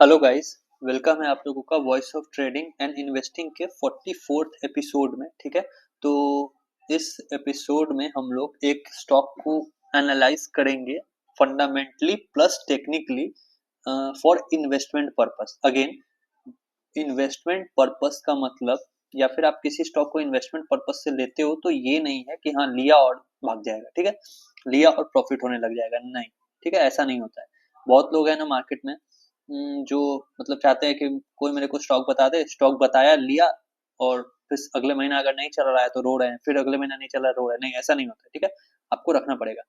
Hello guys. Welcome है आप लोगों का voice of trading and investing के 44th एपिसोड में। ठीक है, तो इस एपिसोड में हम लोग एक स्टॉक को एनालाइज करेंगे fundamentally plus technically for investment purpose. Again, investment purpose का मतलब या फिर आप किसी स्टॉक को इन्वेस्टमेंट पर्पस से लेते हो तो ये नहीं है कि हाँ लिया और भाग जाएगा। ठीक है, लिया और प्रॉफिट होने लग जाएगा, नहीं। ठीक है, ऐसा नहीं होता है। बहुत लोग हैं ना मार्केट में जो मतलब चाहते हैं कि कोई मेरे को स्टॉक बता दे, स्टॉक बताया, लिया और फिर अगले महीना अगर नहीं चल रहा है तो रो रहे हैं, फिर अगले महीना नहीं चल रहा है रो रहे हैं। नहीं, ऐसा नहीं होता है। ठीक है, आपको रखना पड़ेगा।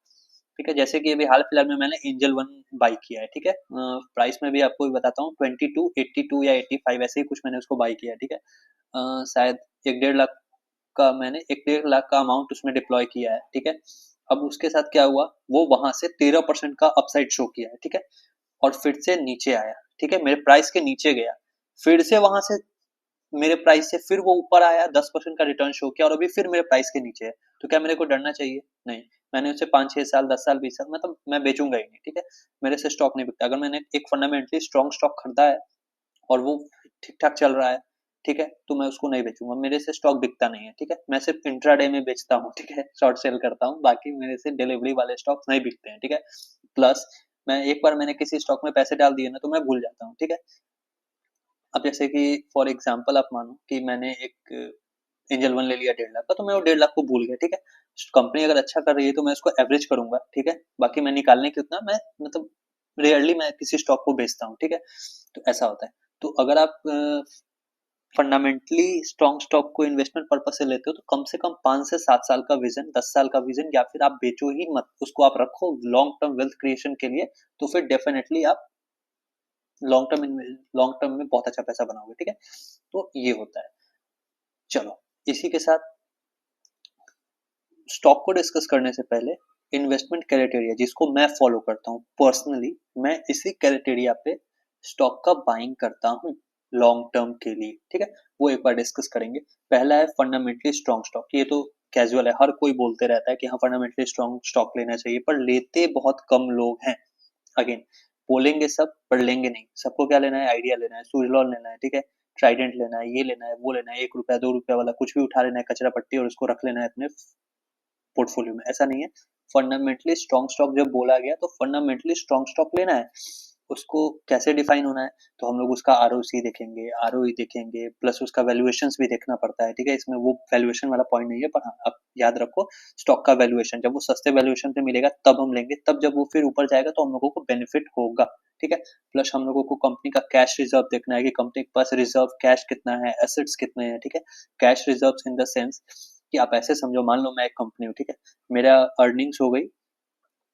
ठीक है, जैसे कि अभी हाल फिलहाल में मैंने एंजल वन बाई किया है। ठीक है, प्राइस में भी आपको भी बताता हूँ, 22, 82 या 85 ऐसे ही कुछ मैंने उसको बाई किया है। ठीक है, शायद 1-1.5 लाख का मैंने 1-1.5 लाख का अमाउंट उसमें डिप्लॉय किया है। ठीक है, अब उसके साथ क्या हुआ, वो वहां से 13% का अपसाइड शो किया है। ठीक है, और फिर से नीचे आया। ठीक है, मेरे प्राइस के नीचे गया, फिर से वहां से मेरे प्राइस से फिर वो ऊपर आया, 10% का रिटर्न शो किया और अभी फिर मेरे प्राइस के नीचे है। तो क्या मेरे को डरना चाहिए? नहीं। मैंने उसे 5-6 साल, 10 साल, 20 साल, मतलब मैं बेचूंगा ही नहीं। ठीक है, मेरे से स्टॉक नहीं बिकता। अगर मैंने एक फंडामेंटली स्ट्रॉन्ग स्टॉक खरीदा है और वो ठीक ठाक चल रहा है, ठीक है, तो मैं उसको नहीं बेचूंगा। मेरे से स्टॉक बिकता नहीं है। ठीक है, मैं सिर्फ इंट्राडे में बेचता हूँ। ठीक है, शॉर्ट सेल करता हूँ, बाकी मेरे से डिलीवरी वाले स्टॉक नहीं बिकते हैं। ठीक है, प्लस मैं एक बार मैंने किसी स्टॉक में पैसे डाल दिए ना तो मैं भूल जाता हूँ। ठीक है, अब जैसे कि फॉर एग्जांपल आप मानो कि मैंने एक एंजल वन ले लिया 1.5 लाख का, तो मैं वो 1.5 लाख को भूल गया। ठीक है, कंपनी अगर अच्छा कर रही है तो मैं उसको एवरेज करूंगा। ठीक है, बाकी मैं निकालने की उतना मैं मतलब रेयरली मैं किसी स्टॉक को बेचता हूँ। ठीक है, तो ऐसा होता है। तो अगर आप फंडामेंटली स्ट्रॉन्ग स्टॉक को इन्वेस्टमेंट पर्पस से लेते हो तो कम से कम 5 से 7 साल का विजन, 10 साल का विजन, या फिर आप बेचो ही मत, उसको आप रखो लॉन्ग टर्म वेल्थ क्रिएशन के लिए। तो फिर डेफिनेटली आप लॉन्ग टर्म में बहुत अच्छा पैसा बनाओगे। ठीक है, तो ये होता है। चलो, इसी के साथ स्टॉक को डिस्कस करने से पहले इन्वेस्टमेंट क्राइटेरिया जिसको मैं फॉलो करता हूँ पर्सनली, मैं इसी क्राइटेरिया पे स्टॉक का बाइंग करता हूँ लॉन्ग टर्म के लिए। ठीक है, वो एक बार डिस्कस करेंगे। पहला है फंडामेंटली स्ट्रॉन्ग स्टॉक। ये तो कैजुअल है, हर कोई बोलते रहता है कि हाँ फंडामेंटली स्ट्रॉन्ग स्टॉक लेना चाहिए, पर लेते बहुत कम लोग हैं। अगेन, बोलेंगे सब पर लेंगे नहीं। सबको क्या लेना है? आइडिया लेना है, सुजलॉन लेना है। ठीक है, ट्राइडेंट लेना है, ये लेना है, वो लेना है, 1 रुपया 2 रुपया वाला कुछ भी उठा लेना है, कचरा पट्टी, और उसको रख लेना है अपने पोर्टफोलियो में। ऐसा नहीं है। फंडामेंटली स्ट्रॉन्ग स्टॉक जब बोला गया तो फंडामेंटली स्ट्रॉन्ग स्टॉक लेना है। उसको कैसे डिफाइन होना है? तो हम लोग उसका आरओसी देखेंगे, आरओई देखेंगे, प्लस उसका वैल्यूएशंस भी देखना पड़ता है। ठीक है, इसमें वो वैल्यूएशन वाला पॉइंट नहीं है, पर हाँ आप याद रखो, स्टॉक का वैल्यूएशन जब वो सस्ते वैल्यूएशन पे मिलेगा तब हम लेंगे, तब जब वो फिर ऊपर जाएगा तो हम लोगों को बेनिफिट होगा। ठीक है, प्लस हम लोगों को कंपनी का कैश रिजर्व देखना है कि कंपनी के पास रिजर्व कैश कितना है, एसेट्स कितने हैं। ठीक है, cash reserve in the sense कि आप ऐसे समझो, मान लो मैं एक कंपनी हूँ। ठीक है, मेरा अर्निंग्स हो गई,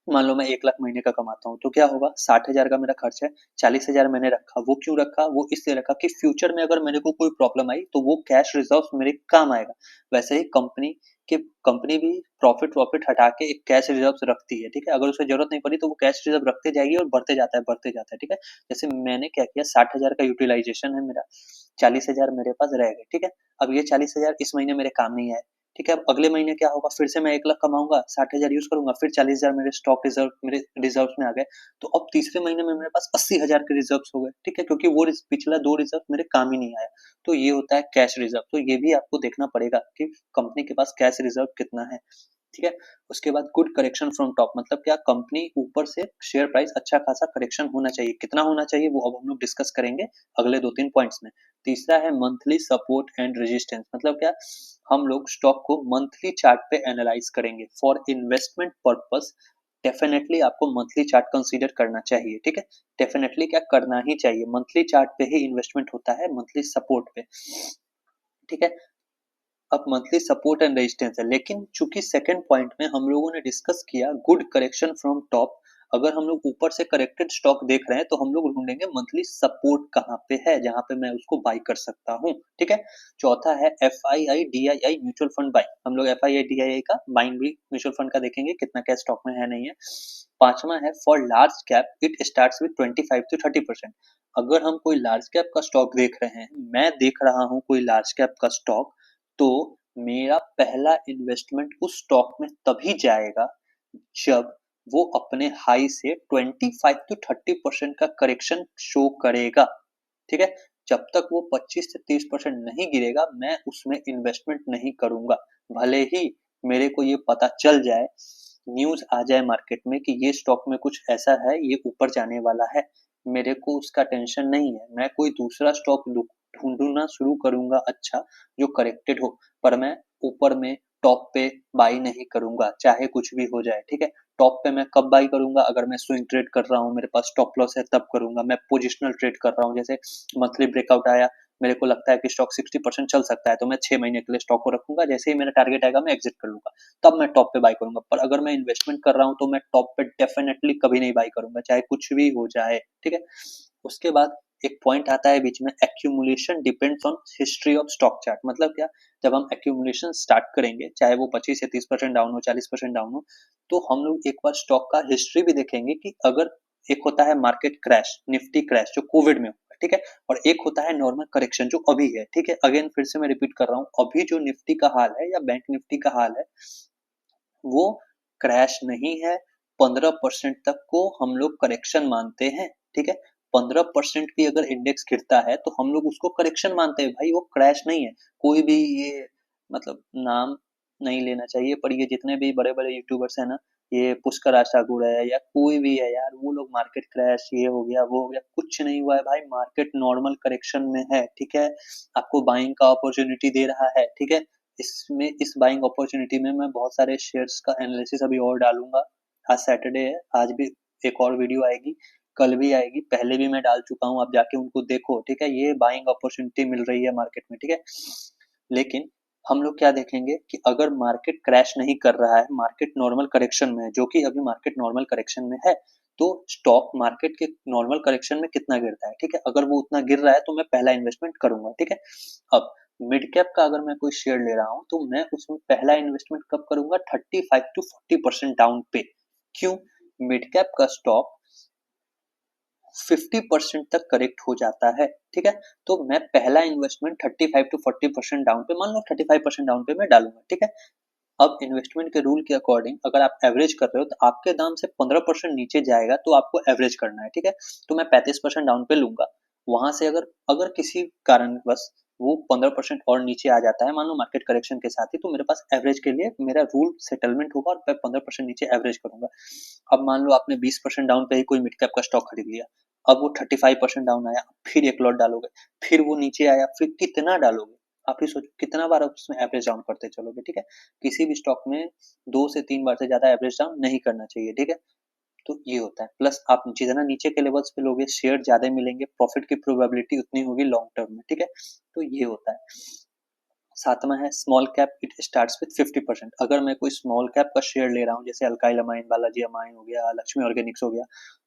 मान लो मैं 1 लाख महीने का कमाता हूँ, तो क्या होगा, 60,000 का मेरा खर्च है, 40,000 मैंने रखा। वो क्यों रखा? वो इसलिए रखा कि फ्यूचर में अगर मेरे को कोई प्रॉब्लम आई तो वो कैश रिजर्व मेरे काम आएगा। वैसे ही कंपनी भी प्रॉफिट वॉफिट हटा के एक कैश रिजर्व रखती है। ठीक है, अगर उसे जरूरत नहीं पड़ी तो वो कैश रिजर्व रखते जाएगी और बढ़ते जाता है, बढ़ते जाता है। ठीक है, जैसे मैंने क्या किया, 60,000 का यूटिलाइजेशन है मेरा, 40,000 मेरे पास रह गए। ठीक है, अब ये 40,000 इस महीने मेरे काम नहीं आए। ठीक है, अब अगले महीने क्या होगा, फिर से मैं 1 लाख कमाऊंगा, 60,000 यूज करूंगा, फिर 40,000 मेरे स्टॉक रिजर्व, मेरे रिजर्व में आ गए। तो अब तीसरे महीने में मेरे पास 80,000 के रिजर्व हो गए। ठीक है, क्योंकि वो पिछला 2 रिजर्व मेरे काम ही नहीं आया। तो ये होता है कैश रिजर्व। तो ये भी आपको देखना पड़ेगा कि कंपनी के पास कैश रिजर्व कितना है। ठीक है, उसके बाद गुड करेक्शन फ्रॉम टॉप, मतलब क्या, कंपनी ऊपर से शेयर प्राइस अच्छा खासा करेक्शन होना चाहिए। कितना होना चाहिए वो अब हम लोग डिस्कस करेंगे अगले 2-3 पॉइंट्स में। तीसरा है मंथली सपोर्ट एंड रेजिस्टेंस, मतलब क्या, हम लोग स्टॉक को मंथली चार्ट पे एनालाइज करेंगे फॉर इन्वेस्टमेंट पर्पस। डेफिनेटली आपको मंथली चार्ट कंसीडर करना चाहिए। ठीक है, डेफिनेटली क्या करना ही चाहिए, मंथली चार्ट पे ही इन्वेस्टमेंट होता है, मंथली सपोर्ट पे। ठीक है, अब मंथली सपोर्ट एंड रेजिस्टेंस है, लेकिन चूंकि सेकंड पॉइंट में हम लोगों ने डिस्कस किया गुड करेक्शन फ्रॉम टॉप, अगर हम लोग ऊपर से करेक्टेड स्टॉक देख रहे हैं तो हम लोग ढूंढेंगे मंथली सपोर्ट कहाँ पे है जहां पे मैं उसको बाई कर सकता हूँ। ठीक है, चौथा है F I I D I I mutual fund by. हम लोग F I I D I आई का बाइंग भी म्यूचुअल फंड का देखेंगे कितना क्या स्टॉक में है नहीं है। पांचवा है for large cap it start with 25 to 30%। अगर हम कोई लार्ज कैप का स्टॉक देख रहे हैं, मैं देख रहा हूँ कोई लार्ज कैप का स्टॉक, तो मेरा पहला इन्वेस्टमेंट उस स्टॉक में तभी जाएगा जब वो अपने हाई से 25 to 30% का करेक्शन शो करेगा, ठीक है। जब तक वो 25 से 30% नहीं गिरेगा, मैं उसमें इन्वेस्टमेंट नहीं करूंगा। भले ही मेरे को ये पता चल जाए, न्यूज आ जाए मार्केट में कि ये स्टॉक में कुछ ऐसा है, ये ऊपर जाने वाला है, मेरे को उसका टेंशन नहीं है। मैं कोई दूसरा स्टॉक ढूंढना शुरू करूंगा अच्छा, जो करेक्टेड हो, पर मैं ऊपर में टॉप पे बाई नहीं करूंगा, चाहे कुछ भी हो जाए, ठीक है। टॉप पे मैं कब बाई करूंगा? अगर मैं स्विंग ट्रेड कर रहा हूँ, मेरे पास स्टॉप लॉस है, तब करूंगा। मैं पोजिशनल ट्रेड कर रहा हूँ, जैसे मंथली ब्रेकआउट आया, मेरे को लगता है कि स्टॉक 60% चल सकता है, तो मैं 6 महीने के लिए स्टॉक को रखूंगा, जैसे ही मेरा टारगेट आएगा मैं एग्जिट कर लूंगा, तब मैं टॉप पे बाई करूंगा। पर अगर मैं इन्वेस्टमेंट कर रहा हूँ, तो मैं टॉप पे डेफिनेटली कभी नहीं बाई करूंगा, चाहे कुछ भी हो जाए, ठीक है। उसके बाद एक पॉइंट आता है बीच में, accumulation depends on history of stock chart. मतलब क्या? जब हम एक्यूमुलेशन स्टार्ट करेंगे, चाहे वो 25 से 30% डाउन हो, 40% डाउन हो, तो हम लोग एक बार स्टॉक का हिस्ट्री भी देखेंगे कि अगर एक होता है मार्केट क्रैश, निफ्टी क्रैश जो कोविड में हुआ, ठीक है, और एक होता है नॉर्मल करेक्शन जो अभी है, ठीक है। अगेन फिर से मैं रिपीट कर रहा हूँ, अभी जो निफ्टी का हाल है या बैंक निफ्टी का हाल है, वो क्रैश नहीं है। 15% तक को हम लोग करेक्शन मानते हैं, ठीक है। 15% भी अगर इंडेक्स गिरता है तो हम लोग उसको करेक्शन मानते हैं भाई, वो क्रैश नहीं है। कोई भी ये, मतलब नाम नहीं लेना चाहिए, पर ये जितने भी बड़े बड़े यूट्यूबर्स हैं ना, ये पुष्कर आशागुड़ है या कोई भी है यार, वो लोग मार्केट क्रैश ये हो गया वो हो गया, कुछ नहीं हुआ है भाई। मार्केट नॉर्मल करेक्शन में है, ठीक है। आपको बाइंग का अपॉर्चुनिटी दे रहा है, ठीक है। इसमें इस बाइंग अपॉर्चुनिटी में मैं बहुत सारे शेयर्स का एनालिसिस अभी और डालूंगा। आज सैटरडे है, आज भी एक और वीडियो आएगी, कल भी आएगी, पहले भी मैं डाल चुका हूँ, आप जाके उनको देखो, ठीक है। ये बाइंग अपॉर्चुनिटी मिल रही है मार्केट में, ठीक है। लेकिन हम लोग क्या देखेंगे कि अगर मार्केट क्रैश नहीं कर रहा है, मार्केट नॉर्मल करेक्शन में है, जो कि अभी मार्केट नॉर्मल करेक्शन में है, तो स्टॉक मार्केट के नॉर्मल करेक्शन में कितना गिरता है, ठीक है। अगर वो उतना गिर रहा है तो मैं पहला इन्वेस्टमेंट करूंगा, ठीक है। अब मिड कैप का अगर मैं कोई शेयर ले रहा हूँ, तो मैं उसमें पहला इन्वेस्टमेंट कब करूंगा? 35 to 40% डाउन पे। क्यों? मिड कैप का स्टॉक 50% तक करेक्ट हो जाता है, ठीक है। तो मैं पहला इन्वेस्टमेंट 35 to 40% डाउन पे, मान लो 35% डाउन पे मैं डालूंगा, ठीक है। अब इन्वेस्टमेंट के रूल के अकॉर्डिंग अगर आप एवरेज कर रहे हो, तो आपके दाम से 15% नीचे जाएगा तो आपको एवरेज करना है, ठीक है। तो मैं 35% डाउन पे लूंगा, वहां से अगर अगर किसी कारणवश वो 15% और नीचे आ जाता है, मान लो मार्केट करेक्शन के साथ ही, तो मेरे पास एवरेज के लिए मेरा रूल सेटलमेंट होगा और मैं 15% नीचे एवरेज करूंगा। अब मान लो आपने 20% डाउन पे ही कोई मिड कैप का स्टॉक खरीद लिया, अब वो 35% डाउन आया, फिर एक लॉट डालोगे, फिर वो नीचे आया, फिर कितना डालोगे? आप ही सोचो कितना बार आप उसमें एवरेज डाउन करते चलोगे, ठीक है। किसी भी स्टॉक में 2 से 3 बार से ज्यादा एवरेज डाउन नहीं करना चाहिए, ठीक है। तो ये होता है। प्लस आप जितना नीचे के लेवल्स पे लोगे, शेयर ज्यादा मिलेंगे, प्रॉफिट की प्रोबेबिलिटी उतनी होगी लॉन्ग टर्म में, ठीक है। तो ये होता है। सातवां है small cap, it starts with 50%। अगर मैं कोई स्मॉल कैप का शेयर ले रहा हूँ, जैसे अल्काइल अमाइन, बालाजी अमाइन हो गया, लक्ष्मी ऑर्गेनिक्स हो गया,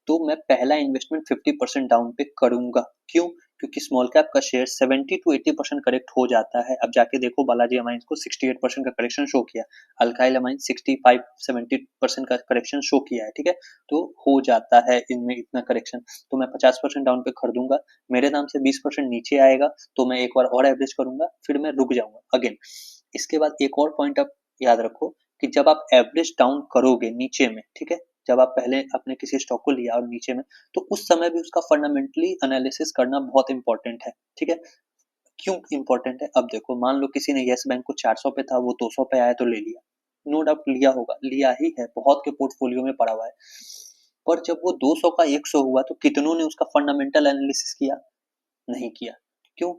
तो मैं पहला इन्वेस्टमेंट 50% डाउन पे करूंगा। क्यों? क्योंकि स्मॉल कैप का शेयर 70 to 80% करेक्ट हो जाता है। अब जाके देखो, बालाजी अमाइन को 68% का करेक्शन शो किया, अल्काइल अमाइन 65-70% का करेक्शन शो किया है, ठीक है। तो हो जाता है इनमें इतना करेक्शन, तो मैं 50% डाउन पे खरीदूंगा, मेरे दाम से 20% नीचे आएगा, तो मैं एक बार और एवरेज करूंगा, फिर मैं रुक जाऊंगा अगेन। इसके बाद एक और पॉइंट आप याद रखो कि जब आप एवरेज डाउन करोगे नीचे में, ठीक है, जब आप पहले अपने किसी स्टॉक को लिया और नीचे में, तो उस समय भी उसका फंडामेंटली एनालिसिस करना बहुत इंपॉर्टेंट है, ठीक है। क्यों इंपॉर्टेंट है? अब देखो, मान लो किसी ने यस बैंक को 400 पे था, वो 200 पे आया तो ले लिया, नो डाउट लिया होगा, लिया ही है, बहुत के पोर्टफोलियो में पड़ा हुआ है। पर जब वो 200 का 100 हुआ, तो कितनों ने उसका फंडामेंटल एनालिसिस किया? नहीं किया। क्यों?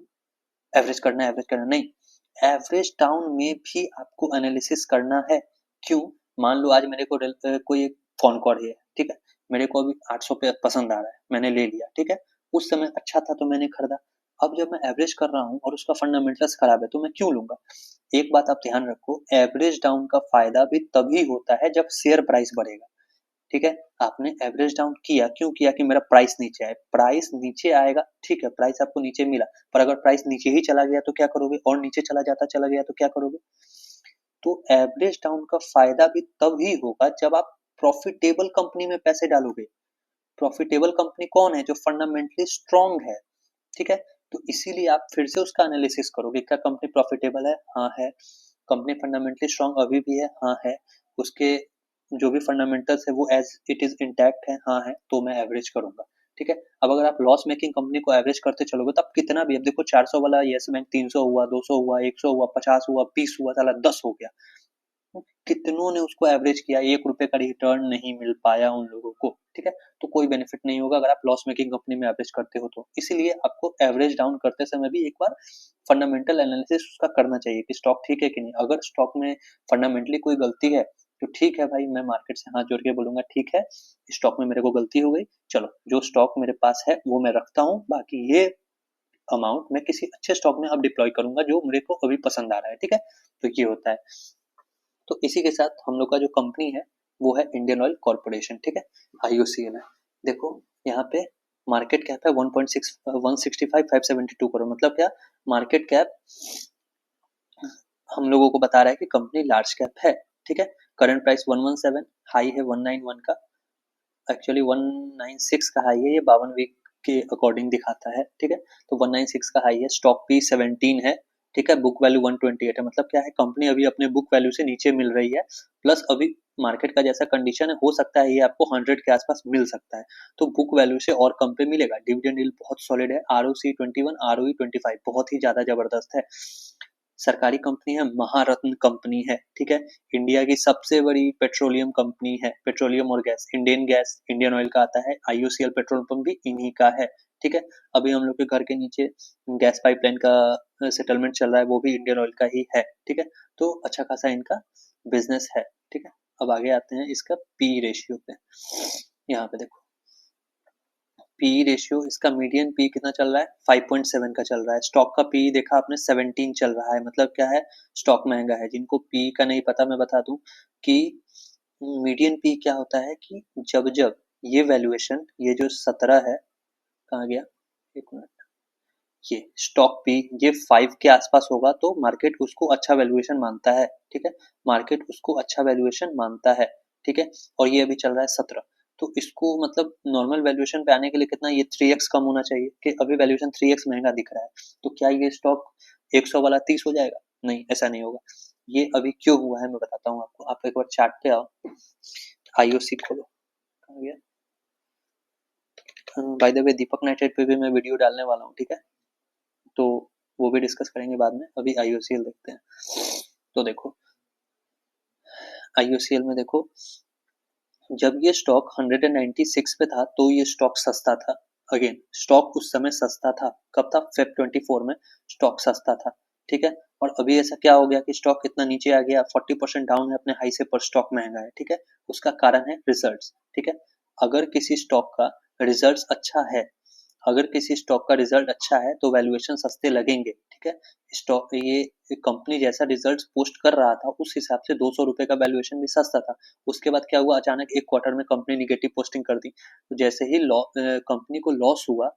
एवरेज करना है, एवरेज करना नहीं, एवरेज डाउन में भी आपको एनालिसिस करना है। क्यों? मान लो आज मेरे को कोई एक कॉनकॉर्ड है, ठीक है, मेरे को अभी 800 पे पसंद आ रहा है, मैंने ले लिया, ठीक है। उस समय अच्छा था तो मैंने खरीदा। अब जब मैं एवरेज कर रहा हूँ और उसका फंडामेंटल्स खराब है, तो मैं क्यों लूंगा? एक बात आप ध्यान रखो, एवरेज डाउन का फायदा भी तभी होता है जब शेयर प्राइस बढ़ेगा, ठीक है। आपने एवरेज डाउन किया, क्यों किया? कि मेरा प्राइस नीचे आए, प्राइस नीचे आएगा, ठीक है, प्राइस आपको नीचे मिला, पर अगर प्राइस नीचे ही चला गया तो क्या करोगे? और नीचे चला जाता, चला गया तो क्या करोगे? तो एवरेज डाउन का फायदा भी तभी होगा जब आप प्रॉफिटेबल कंपनी में पैसे डालोगे। प्रॉफिटेबल कंपनी कौन है? जो फंडामेंटली स्ट्रांग है, ठीक है। तो इसीलिए आप फिर से उसका एनालिसिस करोगे, क्या कंपनी प्रॉफिटेबल है? हाँ है। कंपनी फंडामेंटली स्ट्रांग अभी भी है? हाँ है। उसके जो भी फंडामेंटल्स है वो एज इट इज इंटैक्ट है, हाँ है, तो मैं एवरेज करूंगा। ठीक है, अब अगर आप लॉस मेकिंग कंपनी को एवरेज करते चलोगे तो आप कितना भी, अब देखो 400 वाला यस बैंक 300 हुआ, 200 हुआ, 100 हुआ, 50 हुआ, 20 हुआ, साला 10 हो गया, कितनों ने उसको एवरेज किया, 1 रुपए का रिटर्न नहीं मिल पाया उन लोगों को। ठीक है, तो कोई बेनिफिट नहीं होगा अगर आप लॉस मेकिंग कंपनी में एवरेज करते हो तो। इसीलिए आपको एवरेज डाउन करते समय भी एक बार फंडामेंटल एनालिसिस उसका करना चाहिए कि स्टॉक ठीक है कि नहीं। अगर स्टॉक में फंडामेंटली कोई गलती है तो ठीक है भाई, मैं मार्केट से हाथ जोड़ के बोलूंगा ठीक है, स्टॉक में मेरे को गलती हो गई, चलो जो स्टॉक मेरे पास है वो मैं रखता हूँ, बाकी ये अमाउंट मैं किसी अच्छे स्टॉक में अब डिप्लॉय करूंगा जो मेरे को अभी पसंद आ रहा है। ठीक है, तो ये होता है। तो इसी के साथ हम लोग का जो कंपनी है वो है इंडियन ऑयल कॉर्पोरेशन। ठीक है, आईओसीएल है। देखो यहाँ पे मार्केट कैप है 1.6 165 572 करोड़, मतलब क्या, मार्केट कैप हम लोगों को बता रहा है कि कंपनी लार्ज कैप है। ठीक है, करंट प्राइस 117, हाई है 191 का, एक्चुअली 196 का हाई है, ये 52 वीक के अकॉर्डिंग दिखाता है। ठीक है, तो 196 का हाई है, स्टॉक पी 17 है। ठीक है, बुक वैल्यू 128 है, मतलब क्या है, कंपनी अभी अपने बुक वैल्यू से नीचे मिल रही है, प्लस अभी मार्केट का जैसा कंडीशन है, हो सकता है ये आपको 100 के आसपास मिल सकता है, तो बुक वैल्यू से और कम पे मिलेगा। डिविडेंड यील्ड बहुत सॉलिड है, आरओसी 21, आरओई 25, बहुत ही ज्यादा जबरदस्त है। सरकारी कंपनी है, महारत्न कंपनी है। ठीक है, इंडिया की सबसे बड़ी पेट्रोलियम कंपनी है, पेट्रोलियम और गैस, इंडियन ऑयल का आता है, आईओसीएल पेट्रोल पंप भी इन्हीं का है। ठीक है, अभी हम लोग के घर के नीचे गैस पाइपलाइन का सेटलमेंट चल रहा है, वो भी इंडियन ऑयल का ही है। ठीक है, तो अच्छा खासा इनका बिजनेस है। ठीक है, अब आगे आते हैं इसका पी रेशियो पे। यहाँ पे देखो पी रेशियो, इसका मीडियन पी कितना चल रहा है, 5.7 का चल रहा है। स्टॉक का पी देखा आपने 17 चल रहा है, मतलब क्या है, स्टॉक महंगा है। जिनको पी का नहीं पता मैं बता दूं कि मीडियन पी क्या होता है कि जब जब ये वैल्यूएशन, ये जो 17 है, कहाँ गया, एक मिनट, ये स्टॉक पी ये 5 के आसपास होगा तो मार्केट उसको अच्छा वैल्यूएशन मानता है। ठीक है, मार्केट उसको अच्छा वैल्यूएशन मानता है। ठीक है, और ये अभी चल रहा है 17, तो इसको मतलब नॉर्मल वैल्यूएशन पे आने के लिए कितना, ये 3x कम होना चाहिए, कि अभी वैल्यूएशन 3x महंगा दिख रहा है, तो क्या ये स्टॉक 100 वाला 30 हो जाएगा, नहीं ऐसा नहीं होगा। ये अभी क्यों हुआ है मैं बताता हूँ आपको, आप एक बार चार्ट पे आओ, आईओसी खोलो, कहाँ गया, by the way Deepak nitrate पे भी मैं वीडियो डालने वाला हूँ। ठीक है, तो वो भी डिस्कस करेंगे बाद में, अभी आईओसीएल देखते हैं। तो देखो आईओसीएल में देखो, जब ये स्टॉक 196 पे था तो ये स्टॉक सस्ता था। अगेन स्टॉक उस समय सस्ता था, कब था, फेब 24 में स्टॉक सस्ता था। ठीक है, और अभी ऐसा क्या हो गया कि स्टॉक इतना नीचे आ गया, 40% डाउन है अपने हाई से, पर स्टॉक महंगा है। ठीक है, उसका कारण है रिजल्ट्स। ठीक है, अगर किसी स्टॉक का रिजल्ट्स अच्छा है, अगर किसी स्टॉक का रिजल्ट अच्छा है तो वैल्यूएशन सस्ते लगेंगे। ठीक है, स्टॉक ये कंपनी जैसा रिजल्ट पोस्ट कर रहा था उस हिसाब से 200 रुपए का वैल्यूएशन भी सस्ता था। उसके बाद क्या हुआ, अचानक एक क्वार्टर में कंपनी निगेटिव पोस्टिंग कर दी, तो जैसे ही कंपनी को लॉस हुआ,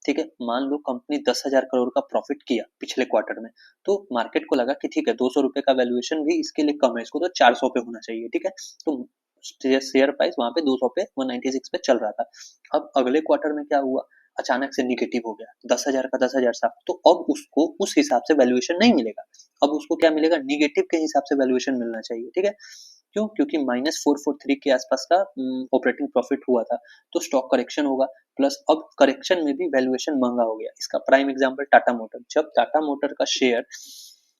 ठीक है, मान लो कंपनी 10,000 करोड़ का प्रॉफिट किया पिछले क्वार्टर में, तो मार्केट को लगा कि ठीक है 200 रुपए का वैल्यूएशन भी इसके लिए कम है, इसको तो 400 पे होना चाहिए। ठीक है, तो शेयर प्राइस वहां पे 200 पे 196 पे चल रहा था। अब अगले क्वार्टर में क्या हुआ, अचानक से निगेटिव हो गया, 10,000 का 10,000 साफ, तो अब उसको उस हिसाब से वैल्यूएशन नहीं मिलेगा। अब उसको क्या मिलेगा, निगेटिव के हिसाब से वैल्यूएशन मिलना चाहिए। ठीक है, क्यों, क्योंकि -443 के आसपास का ऑपरेटिंग प्रॉफिट हुआ था, तो स्टॉक करेक्शन होगा, प्लस अब करेक्शन में भी वैल्यूएशन महंगा हो गया। इसका प्राइम एग्जांपल टाटा मोटर, जब टाटा मोटर का शेयर,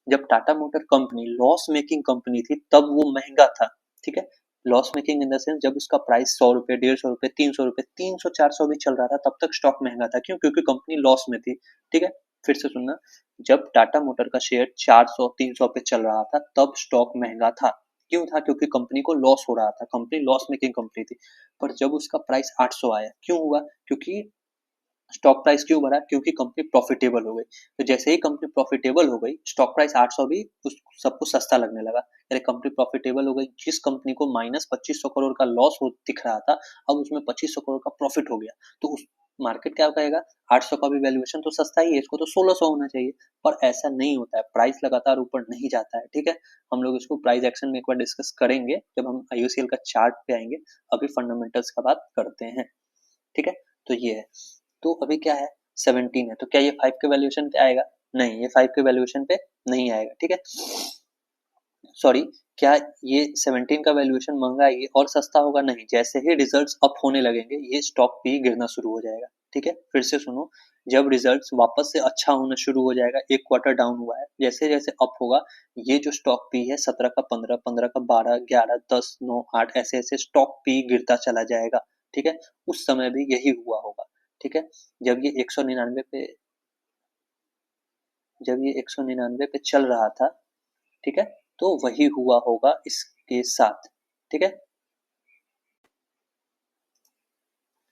जब Tata motor company loss making company थी तब वो महंगा था। ठीक है, loss making in the sense जब उसका प्राइस 100 रुपए, 150 रुपए, 300 रुपए, 300 400 भी चल रहा था, तब तक स्टॉक महंगा था। क्यों, क्योंकि कंपनी लॉस में थी। ठीक है, फिर से सुनना, जब टाटा मोटर का शेयर 400 300 पे चल रहा था तब स्टॉक महंगा था। क्यों था, क्योंकि कंपनी को लॉस हो रहा था, कंपनी लॉस मेकिंग कंपनी थी। पर जब उसका प्राइस 800 आया, क्यों हुआ, क्योंकि स्टॉक प्राइस क्यों बढ़ा, क्योंकि कंपनी प्रॉफिटेबल हो गई। तो जैसे ही कंपनी प्रॉफिटेबल हो गई, स्टॉक प्राइस 800 भी उस सबको सस्ता लगने लगा। अरे कंपनी प्रॉफिटेबल हो गई, जिस कंपनी को -2500 करोड़ का लॉस हो दिख रहा था, अब उसमें 2500 करोड़ का प्रॉफिट हो गया, तो उस मार्केट क्या कहेगा, 800 का भी वैल्यूएशन तो सस्ता ही है, इसको तो 1600 होना चाहिए। पर ऐसा नहीं होता है, प्राइस लगातार ऊपर नहीं जाता है। ठीक है, हम लोग इसको प्राइस एक्शन में एक बार डिस्कस करेंगे जब हम आईओसीएल का चार्ट पे आएंगे, अभी फंडामेंटल्स का बात करते हैं। ठीक है, तो ये है, तो अभी क्या है, 17 है, तो क्या ये 5 के वैल्यूएशन पे आएगा, नहीं, ये 5 के वैल्यूएशन पे नहीं आएगा। ठीक है, सॉरी, क्या ये 17 का वैल्यूएशन महंगा है ये और सस्ता होगा? नहीं, जैसे ही रिजल्ट्स अप होने लगेंगे ये स्टॉक भी गिरना शुरू हो जाएगा। ठीक है, फिर से सुनो, जब रिजल्ट्स वापस से अच्छा होना शुरू हो जाएगा, एक क्वार्टर डाउन हुआ है, जैसे जैसे अप होगा ये जो स्टॉक पी है 17 का 15, 15 का 12, 11, 10, 9, 8 ऐसे ऐसे स्टॉक पी गिरता चला जाएगा। ठीक है, उस समय भी यही हुआ होगा। ठीक है, जब ये 199 पे जब ये 199 पे चल रहा था, ठीक है, तो वही हुआ होगा इसके साथ। ठीक है,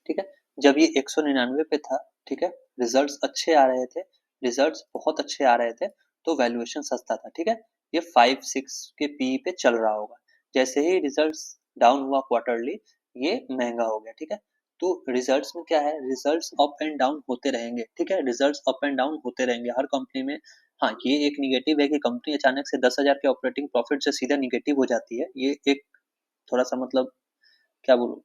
ठीक है, जब ये 199 पे था, ठीक है, रिजल्ट्स अच्छे आ रहे थे, रिजल्ट्स बहुत अच्छे आ रहे थे, तो वैल्यूएशन सस्ता था। ठीक है, ये 5-6 के पी पे चल रहा होगा। जैसे ही रिजल्ट्स डाउन हुआ क्वार्टरली, ये महंगा हो गया। ठीक है, तो रिजल्ट्स में क्या है, रिजल्ट्स अप एंड डाउन होते रहेंगे। ठीक है, रिजल्ट्स अप एंड डाउन होते रहेंगे हर कंपनी में। हाँ, ये एक निगेटिव है कि कंपनी अचानक से 10,000 के ऑपरेटिंग प्रॉफिट से सीधा निगेटिव हो जाती है। ये एक थोड़ा सा मतलब क्या बोलूं,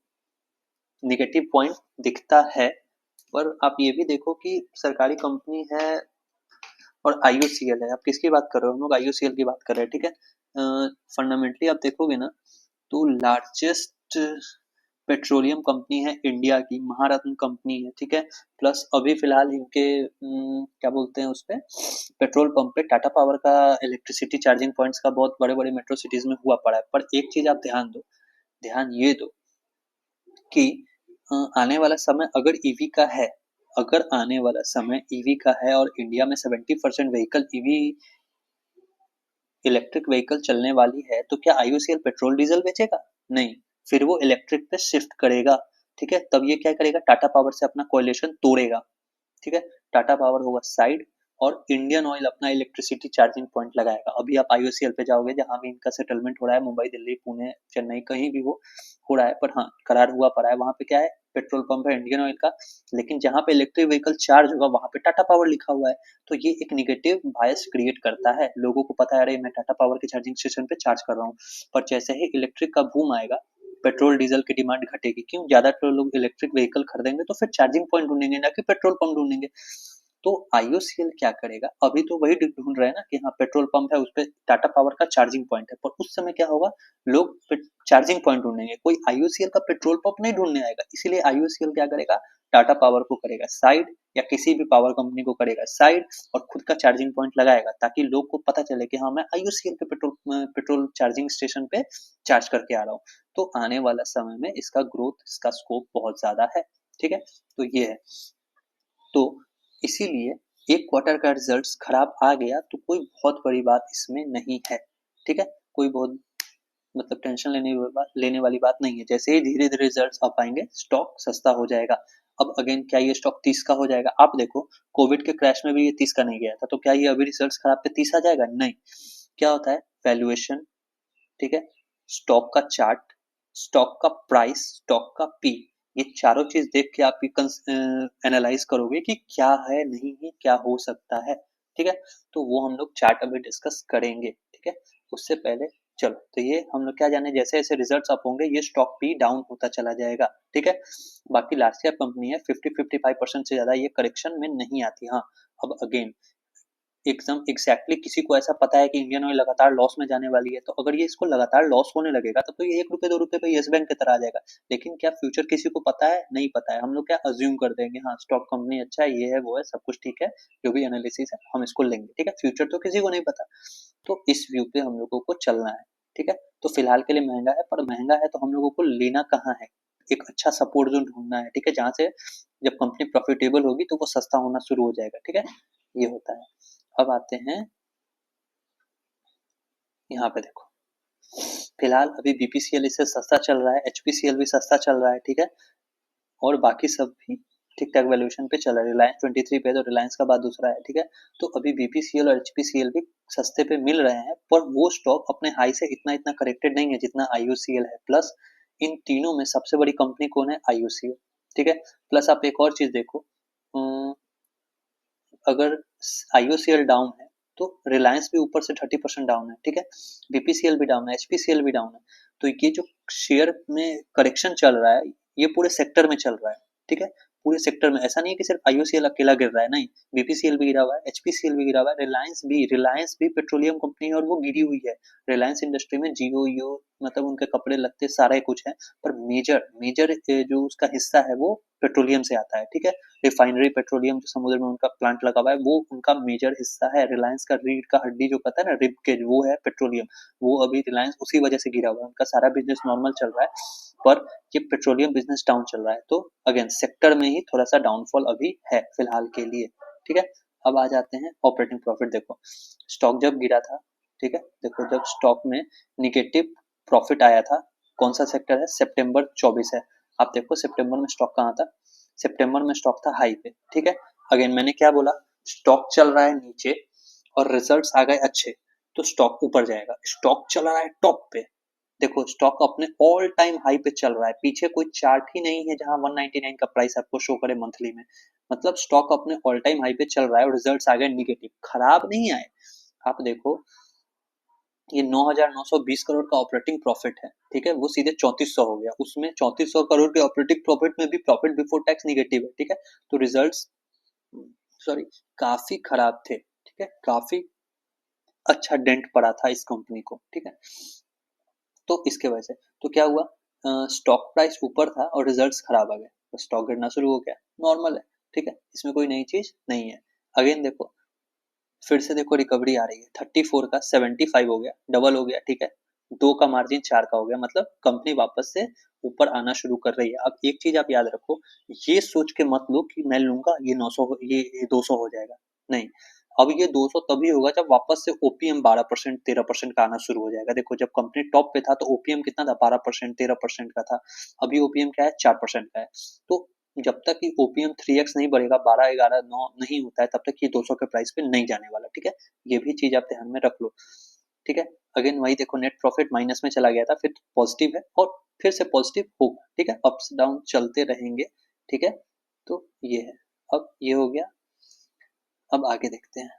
नेगेटिव पॉइंट दिखता है। पर आप ये भी देखो कि सरकारी कंपनी है और आईओसीएल है। आप किसकी बात कर रहे हो? हम लोग आईओसीएल की बात कर रहे हैं। ठीक है, फंडामेंटली आप देखोगे ना, तो लार्जेस्ट पेट्रोलियम कंपनी है इंडिया की, महारत्न कंपनी है। ठीक है, प्लस अभी फिलहाल इनके क्या बोलते हैं उस पे, पेट्रोल पंप पे टाटा पावर का इलेक्ट्रिसिटी चार्जिंग पॉइंट्स का बहुत बड़े बड़े मेट्रो सिटीज में हुआ पड़ा है। पर एक चीज आप ध्यान दो, ध्यान ये दो कि आने वाला समय अगर ईवी का है, अगर आने वाला समय ईवी का है और इंडिया में 70% व्हीकल ईवी इलेक्ट्रिक व्हीकल चलने वाली है, तो क्या आईओसीएल पेट्रोल डीजल बेचेगा? नहीं, फिर वो इलेक्ट्रिक पे शिफ्ट करेगा। ठीक है, तब ये क्या करेगा, टाटा पावर से अपना कोलिशन तोड़ेगा। ठीक है, टाटा पावर होगा साइड और इंडियन ऑयल अपना इलेक्ट्रिसिटी चार्जिंग पॉइंट लगाएगा। अभी आप आईओसीएल पे जाओगे, जहां भी इनका सेटलमेंट हो रहा है, मुंबई, दिल्ली, पुणे, चेन्नई, कहीं भी हो रहा है, पर हाँ करार हुआ पड़ा है, वहां पे क्या है, पेट्रोल पंप है इंडियन ऑयल का, लेकिन जहां पे इलेक्ट्रिक व्हीकल चार्ज होगा वहां पे टाटा पावर लिखा हुआ है। तो ये एक निगेटिव बायस क्रिएट करता है। लोगों को पता है अरे मैं टाटा पावर के चार्जिंग स्टेशन पे चार्ज कर रहा हूँ, पर जैसे ही इलेक्ट्रिक का बूम आएगा, पेट्रोल डीजल की डिमांड घटेगी। क्यों? ज्यादातर लोग इलेक्ट्रिक व्हीकल खरीदेंगे तो फिर चार्जिंग पॉइंट ढूंढेंगे, ना कि पेट्रोल पंप ढूंढेंगे। तो आईओसीएल क्या करेगा, अभी तो वही ढूंढ रहे हैं ना कि हाँ पेट्रोल पंप है उस पे टाटा पावर का चार्जिंग पॉइंट है, पर उस समय क्या होगा, लोग चार्जिंग पॉइंट ढूंढेंगे, कोई आईओसीएल का पेट्रोल पंप नहीं ढूंढने आएगा। इसीलिए आईओसीएल क्या करेगा, टाटा पावर को करेगा साइड, या किसी भी पावर कंपनी को करेगा साइड, और खुद का चार्जिंग पॉइंट लगाएगा, ताकि लोग को पता चले कि हाँ मैं आईओसीएल के पेट्रोल चार्जिंग स्टेशन पे चार्ज करके आ रहा हूँ। तो आने वाला समय में इसका ग्रोथ, इसका स्कोप बहुत ज्यादा है। ठीक है, तो ये है। तो इसीलिए एक क्वार्टर का रिजल्ट्स खराब आ गया तो कोई बहुत बड़ी बात इसमें नहीं है। ठीक है, कोई बहुत मतलब टेंशन लेने वाली बात नहीं है। जैसे ही धीरे धीरे रिजल्ट्स आ पाएंगे, स्टॉक सस्ता हो जाएगा। अब अगेन क्या ये स्टॉक 30 का हो जाएगा? आप देखो, कोविड के क्रैश में भी ये 30 का नहीं गया था, तो क्या ये अभी रिजल्ट्स खराब पे 30 आ जाएगा? नहीं। क्या होता है, वैल्यूएशन, ठीक है, स्टॉक का चार्ट, स्टॉक का प्राइस, स्टॉक का पी, ये चारों चीज देख के आप एनालाइज करोगे कि क्या है, नहीं है, क्या हो सकता है। ठीक है, तो वो हम लोग चार्ट अभी डिस्कस करेंगे। ठीक है, उससे पहले चलो, तो ये हम लोग क्या जाने, जैसे जैसे रिजल्ट्स अप होंगे ये स्टॉक भी डाउन होता चला जाएगा। ठीक है, बाकी लार्ज कैप कंपनी है, 50-55% से ज्यादा ये करेक्शन में नहीं आती। हाँ, अब अगेन एकदम एग्जैक्टली किसी को ऐसा पता है कि इंडियन ऑयल लगातार लॉस में जाने वाली है, तो अगर ये इसको लगातार लॉस होने लगेगा तब तो ये 1 रुपए 2 रुपए पे येस बैंक की तरह आ जाएगा। लेकिन क्या फ्यूचर किसी को पता है? नहीं पता है। हम लोग क्या अज्यूम कर देंगे, हाँ स्टॉक कंपनी अच्छा है, ये है वो है, सब कुछ ठीक है, जो भी एनालिसिस है हम इसको लेंगे। ठीक है, फ्यूचर तो किसी को नहीं पता। तो इस व्यू पे हम लोगों को चलना है। ठीक है, तो फिलहाल के लिए महंगा है, पर महंगा है तो हम लोगों को लेना कहाँ है, एक अच्छा सपोर्ट जोन ढूंढना है। ठीक है, जहां से जब कंपनी प्रॉफिटेबल होगी तो वो सस्ता होना शुरू हो जाएगा। ठीक है, ये होता है। अब आते हैं यहाँ पे, देखो फिलहाल अभी बीपीसीएल इससे सस्ता चल रहा है, एचपीसीएल भी सस्ता चल रहा है। ठीक है, और बाकी सब भी ठीक ठाक वैल्यूएशन पे चल रहा है। रिलायंस 23 पे है, तो रिलायंस का बाद दूसरा है। ठीक है, तो अभी बीपीसीएल और एचपीसीएल भी सस्ते पे मिल रहे हैं, पर वो स्टॉक अपने हाई से इतना इतना करेक्टेड नहीं है जितना आईओसीएल है। प्लस इन तीनों में सबसे बड़ी कंपनी कौन है? आईओसीएल। ठीक है, प्लस आप एक और चीज देखो, अगर आईओसीएल डाउन है तो रिलायंस भी ऊपर से 30% डाउन है। ठीक है, बीपीसीएल भी डाउन है, एचपीसीएल भी डाउन है। तो ये जो शेयर में करेक्शन चल रहा है, ये पूरे सेक्टर में चल रहा है। ठीक है, पूरे सेक्टर में। ऐसा नहीं है कि सिर्फ IOCL अकेला गिर रहा है, नहीं, BPCL भी गिरा हुआ है, HPCL भी गिरा हुआ है, रिलायंस भी पेट्रोलियम कंपनी है और वो गिरी हुई है। रिलायंस इंडस्ट्री में जियो मतलब उनके कपड़े लगते सारा कुछ है, पर मेजर मेजर जो उसका हिस्सा है वो पेट्रोलियम से आता है, ठीक है। रिफाइनरी पेट्रोलियम जो समुद्र में उनका प्लांट लगा हुआ है वो उनका मेजर हिस्सा है। रिलायंस का रीढ़ का हड्डी जो पता है ना, रिब केज, वो है पेट्रोलियम। वो अभी रिलायंस उसी वजह से गिरा हुआ है, उनका सारा बिजनेस नॉर्मल चल रहा है, पर ये पेट्रोलियम बिजनेस डाउन चल रहा है। तो अगेन सेक्टर में ही थोड़ा सा डाउनफॉल अभी है फिलहाल के लिए, ठीक है। अब आ जाते हैं ऑपरेटिंग प्रॉफिट। देखो स्टॉक जब गिरा था, ठीक है, देखो जब स्टॉक में निगेटिव प्रॉफिट आया था, कौन सा सेक्टर है, सितंबर 24 है। आप देखो सितंबर में स्टॉक कहाँ था, सितंबर में स्टॉक था हाई पे, ठीक है। अगेन मैंने क्या बोला, स्टॉक चल रहा है नीचे और रिजल्ट्स आ गए अच्छे तो स्टॉक ऊपर जाएगा। स्टॉक चल रहा है टॉप पे, देखो स्टॉक अपने ऑल टाइम हाई पे चल रहा है, पीछे कोई चार्ट ही नहीं है जहां 199 का प्राइस आपको शो करे मंथली में। मतलब स्टॉक अपने ऑल टाइम हाई पे चल रहा है और रिजल्ट्स आ गए निगेटिव, खराब नहीं आए। आप देखो ये 9,920 करोड़ का ऑपरेटिंग प्रॉफिट है, ठीक है, वो सीधे 3400 हो गया। उसमें 3400 करोड़ के ऑपरेटिंग प्रॉफिट में भी प्रॉफिट बिफोर टैक्स निगेटिव है, ठीक है। तो रिजल्ट्स सॉरी काफी खराब थे, ठीक है, काफी अच्छा डेंट पड़ा था इस कंपनी को, ठीक है। तो इसके वजह से तो क्या हुआ, स्टॉक प्राइस ऊपर था और रिजल्ट्स खराब आ गए तो स्टॉक गिरना शुरू हो गया, नॉर्मल है, ठीक है, इसमें कोई नई चीज नहीं है। अगेन देखो फिर से देखो रिकवरी आ रही है, 34 का 75 हो गया, डबल हो गया, ठीक है। 2 का मार्जिन 4 का हो गया, मतलब कंपनी वापस से ऊपर आना शुरू कर रही है। अब एक चीज आप याद रखो, ये सोच के मत लो कि मैं लूंगा ये 900 ये 200 हो जाएगा, नहीं। अब ये 200 तभी होगा जब वापस से ओपीएम 12% 13% का आना शुरू हो जाएगा। देखो जब कंपनी टॉप पे था तो ओपीएम कितना था, 12% 13% का था। अभी ओपीएम क्या है, 4% का है। तो जब तक कि ओपीएम 3x नहीं बढ़ेगा, 12 11 9 नहीं होता है, तब तक ये 200 के प्राइस पे नहीं जाने वाला, ठीक है। ये भी चीज आप ध्यान में रख लो, ठीक है। अगेन वही देखो नेट प्रॉफिट माइनस में चला गया था, फिर पॉजिटिव है और फिर से पॉजिटिव होगा, ठीक है, अप्स डाउन चलते रहेंगे, ठीक है। तो ये है, अब ये हो गया। अब आगे देखते हैं,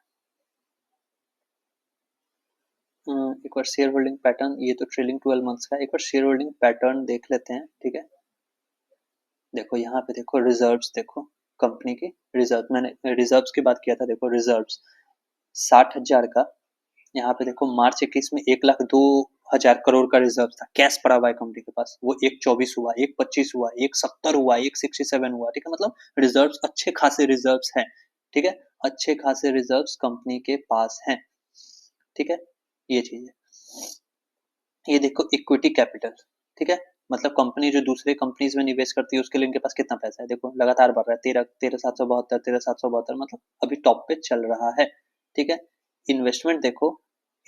एक बार शेयर होल्डिंग पैटर्न, ये तो ट्रेलिंग 12 मंथ्स का, एक बार शेयर होल्डिंग पैटर्न देख लेते हैं, ठीक है। देखो यहाँ पे देखो रिजर्व्स, देखो कंपनी की रिजर्व, मैंने रिजर्व्स की बात किया था, देखो रिजर्व्स 60,000 का, यहाँ पे देखो मार्च 21 में 1,02,000 करोड़ का रिजर्व था, कैश पड़ा हुआ है कंपनी के पास, वो 1,24 हुआ, 1,25 हुआ, 1,70 हुआ, 1,67 हुआ, ठीक है। मतलब रिजर्व्स अच्छे खासे रिजर्व्स हैं, ठीक है, अच्छे खासे रिजर्व्स कंपनी के पास हैं, ठीक है। ये चीज है, ये देखो इक्विटी कैपिटल, ठीक है, मतलब कंपनी जो दूसरे कंपनीज में निवेश करती है उसके लिए इनके पास कितना पैसा है, देखो लगातार बढ़ रहा है, 13,772, 13,772, मतलब अभी टॉप पे चल रहा है, ठीक है। इन्वेस्टमेंट देखो,